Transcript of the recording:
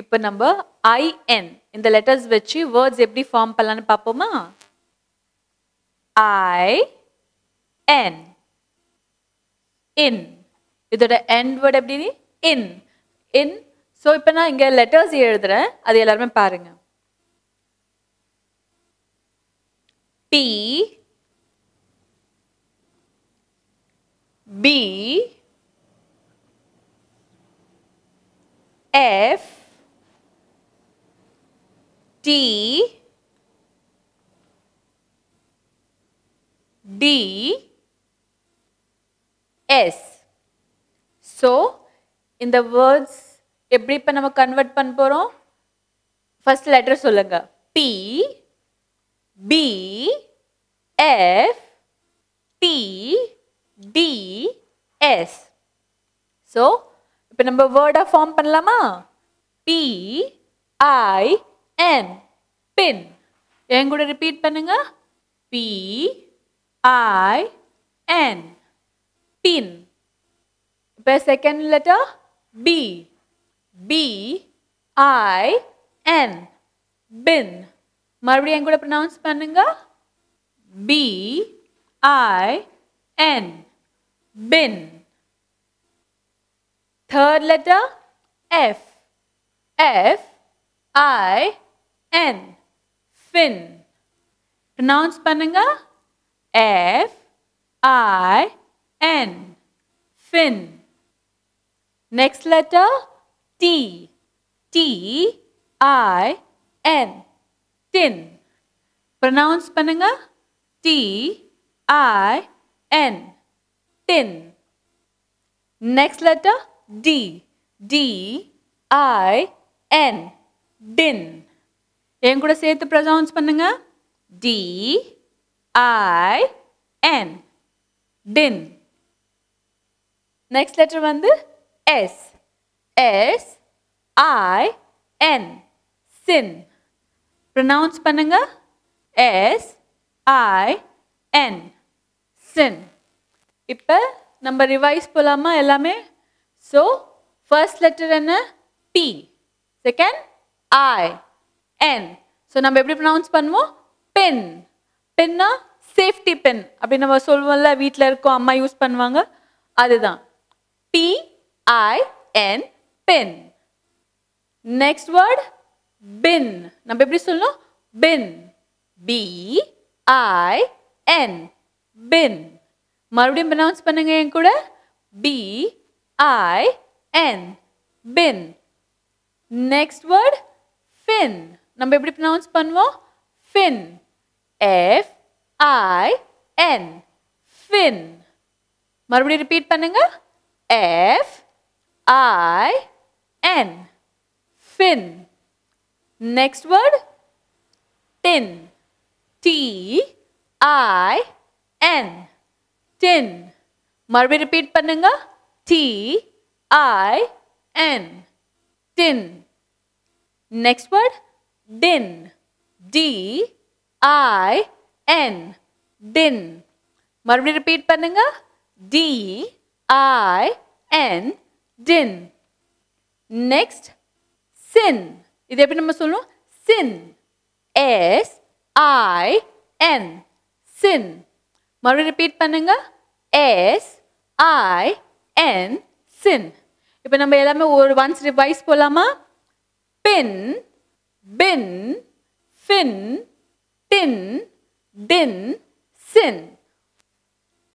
இப்போ நம்ம IN இந்த லெட்டர்ஸ் வச்சு வேர்ட்ஸ் எப்படி ஃபார்ம் பண்ணலாம்னு பாப்போமா? IN in இதோட end word எப்படி? in சோ இப்போ நான் இங்க லெட்டர்ஸ் எழுதுறேன் அது எல்லாரும் பாருங்க. P B F T D S. So in the words எப்படி இப்ப நம்ம கன்வர்ட் பண்ண போறோம்? ஃபர்ஸ்ட் லெட்டர் சொல்லுங்க. P B F T D S. So இப்போ நம்ம வேர்டா ஃபார்ம் பண்ணலாமா? P I N pin. என் கூட ரிப்பீட் பண்ணுங்க. P I N pin. இப்போ second letter B B I N bin. மறுபடியும் என் கூட ப்ரொனவுன்ஸ் பண்ணுங்க. B I N bin. Third letter F F I N fin. Pronounce பண்ணுங்க. F I N fin. Next letter T T I N tin. Pronounce பண்ணுங்க. T I N tin. Next letter D D I N din. என் கூட சேர்த்து pronounce பண்ணுங்க. D I N din. Next letter வந்து S S I N sin. Pronounce பண்ணுங்க. S I N sin. இப்போ நம்ம revise போலாமா எல்லாமே? So first letter என்ன? P. Second I N. So நம்ம எப்படி pronounce பண்ணுவோம்? Pin. Pinனா safety pin. அப்படி நம்ம சொல்வோம்ல வீட்ல இருக்கோம் அம்மா யூஸ் பண்ணுவாங்க அதுதான். P I N pin. Next word bin. நம்ம எப்படி சொல்லணும்? Bin. B I N bin. மறுபடியும் pronounce பண்ணுங்க என் கூட. B I N bin. Next word fin. நம்ம எப்படி pronounce பண்ணுவோம்? Fin. F I N fin. மறுபடியும் ரிப்பீட் பண்ணுங்க. F I N fin. Next word tin. T I N tin. மறுபடியும் repeat பண்ணுங்க. T I N tin. Next word din. D I N din. மறுபடியும் repeat பண்ணுங்க. D I N din. Next sin. இது எப்படி நம்ம சொல்லுவோம்? Sin. S I N sin. மறுபடியும் repeat பண்ணுங்க. S I N sin. இப்போ நம்ம எல்லாமே ஒரு once ரிவைஸ் போலாமா? Pin bin fin tin din sin.